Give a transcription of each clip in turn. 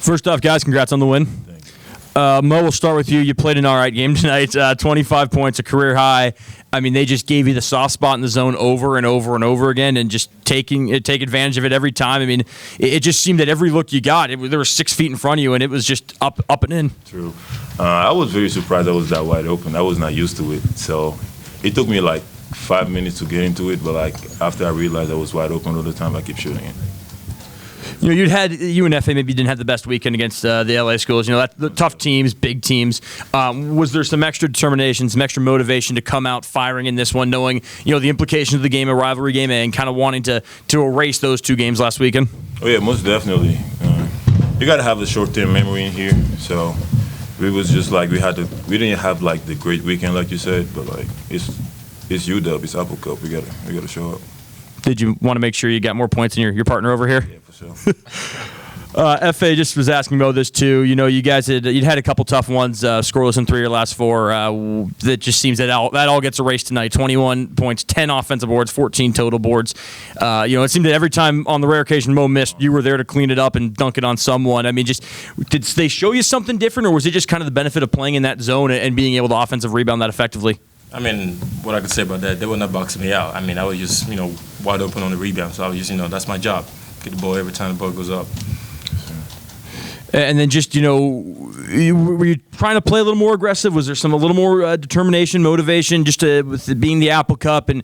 First off, guys, congrats on the win. Mo, we'll start with you. You played an all right game tonight. 25 points, a career high. I mean, they just gave you the soft spot in the zone over and over and over again, and just take advantage of it every time. I mean, it just seemed that every look you got, there were 6 feet in front of you, and it was just up and in. True. I was very surprised I was that wide open. I was not used to it. So it took me like 5 minutes to get into it, but like after I realized I was wide open all the time, I kept shooting it. You know, you and FA maybe didn't have the best weekend against the LA schools. You know, the tough teams, big teams. Was there some extra determination, some extra motivation to come out firing in this one, knowing the implications of the game, a rivalry game, and kind of wanting to erase those 2 games last weekend? Oh yeah, most definitely. You got to have a short-term memory in here. So it was just like we didn't have like the great weekend like you said, but like it's UW, it's Apple Cup. We gotta show up. Did you want to make sure you got more points than your partner over here? Yeah, for sure. FA just was asking about this too. You know, you'd had a couple tough ones, scoreless in 3 of your last 4. That just seems that all gets erased tonight. 21 points, 10 offensive boards, 14 total boards. It seemed that every time on the rare occasion Mo missed, you were there to clean it up and dunk it on someone. I mean, did they show you something different, or was it just kind of the benefit of playing in that zone and being able to offensive rebound that effectively? I mean, what I could say about that, they were not boxing me out. I mean, I was just, wide open on the rebound. So I was just, that's my job. Get the ball every time the ball goes up. And then just, were you trying to play a little more aggressive? Was there a little more determination, motivation, just with being the Apple Cup and,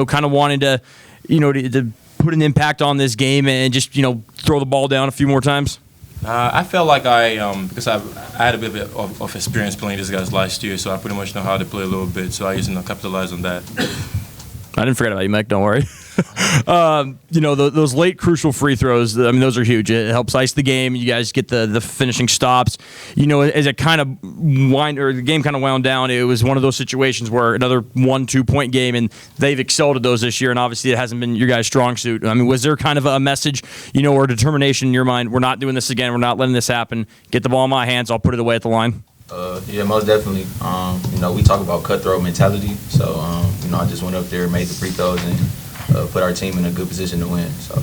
kind of wanting to, to put an impact on this game and just, throw the ball down a few more times? I felt like because I had a bit of experience playing these guys last year, so I pretty much know how to play a little bit. So I just capitalize on that. I didn't forget about you, Mike. Don't worry. Those late crucial free throws, I mean, those are huge. It helps ice the game. You guys get the finishing stops. As it kind of the game kind of wound down, it was one of those situations where another 1-2 point game, and they've excelled at those this year, and obviously it hasn't been your guys' strong suit. I mean, was there kind of a message, or determination in your mind, we're not doing this again, we're not letting this happen, get the ball in my hands, I'll put it away at the line? Yeah, most definitely. We talk about cutthroat mentality, so I just went up there, made the free throws, and put our team in a good position to win. So.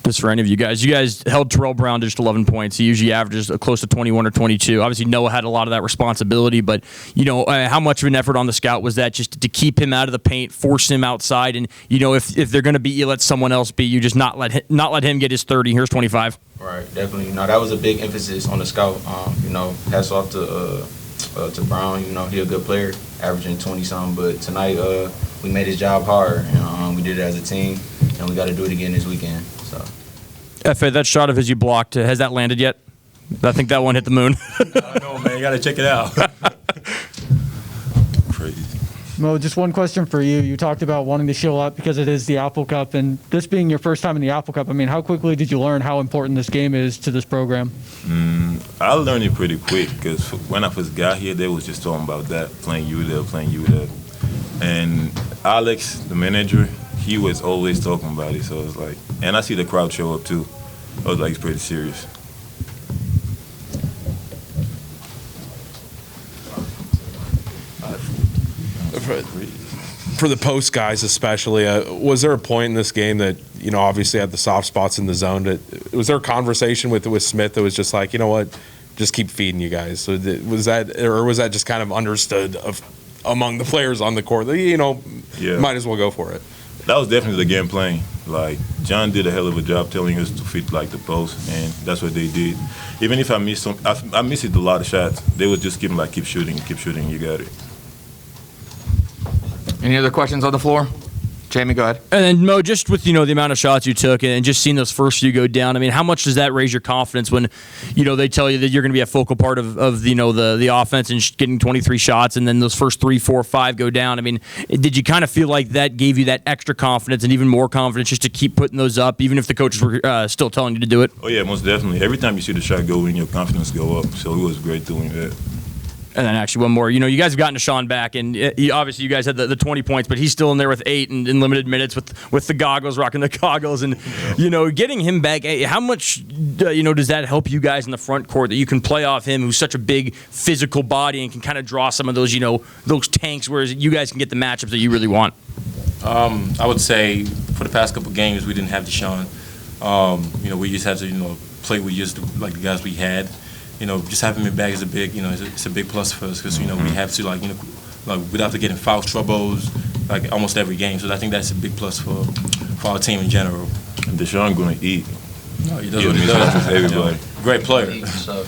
Just for any of you guys held Terrell Brown to just 11 points. He usually averages close to 21 or 22. Obviously, Noah had a lot of that responsibility, but how much of an effort on the scout was that just to keep him out of the paint, force him outside, and if they're going to beat you, let someone else beat you. Just not let him get his 30. Here's 25. Right, definitely. That was a big emphasis on the scout. Hats off to Brown. He a good player, averaging 20-something. But tonight, we made his job hard. We did it as a team, and we got to do it again this weekend. So. FA, that shot of his you blocked, has that landed yet? I think that one hit the moon. I don't know, man. You got to check it out. Crazy. Mo, just one question for you. You talked about wanting to show up because it is the Apple Cup, and this being your first time in the Apple Cup, I mean, how quickly did you learn how important this game is to this program? I learned it pretty quick because when I first got here, they was just talking about that, playing UW. And Alex, the manager, he was always talking about it. So it's like, and I see the crowd show up too. I was like, it's pretty serious. For the post guys especially, was there a point in this game that, obviously had the soft spots in the zone? Was there a conversation with Smith that was just like, you know what, just keep feeding you guys? So was that just kind of understood among the players on the court that, might as well go for it? That was definitely the game plan. Like, John did a hell of a job telling us to feed like the post, and that's what they did. Even if I missed some, I missed a lot of shots. They would just keep shooting, you got it. Any other questions on the floor? Jamie, go ahead. And then, Mo, just with, the amount of shots you took and just seeing those first few go down, I mean, how much does that raise your confidence when, they tell you that you're going to be a focal part of the offense and getting 23 shots, and then those first 3, 4, 5 go down? I mean, did you kind of feel like that gave you that extra confidence and even more confidence just to keep putting those up, even if the coaches were still telling you to do it? Oh, yeah, most definitely. Every time you see the shot go in, your confidence go up. So it was great doing that. And then actually one more. You guys have gotten Deshaun back, and obviously you guys had the 20 points, but he's still in there with 8 in limited minutes with the goggles, rocking the goggles. And, getting him back, how much, does that help you guys in the front court that you can play off him, who's such a big physical body and can kind of draw some of those, those tanks, whereas you guys can get the matchups that you really want? I would say for the past couple games, we didn't have Deshaun. We just had to, play with just like the guys we had. You know, just having him back is a big, you know, it's a big plus for us because, you know, we have to, like, you know, like we'd have to get in foul troubles like almost every game. So I think that's a big plus for our team in general. And Deshaun going to eat. No, he does He'll what he miss does. everybody. Great player. So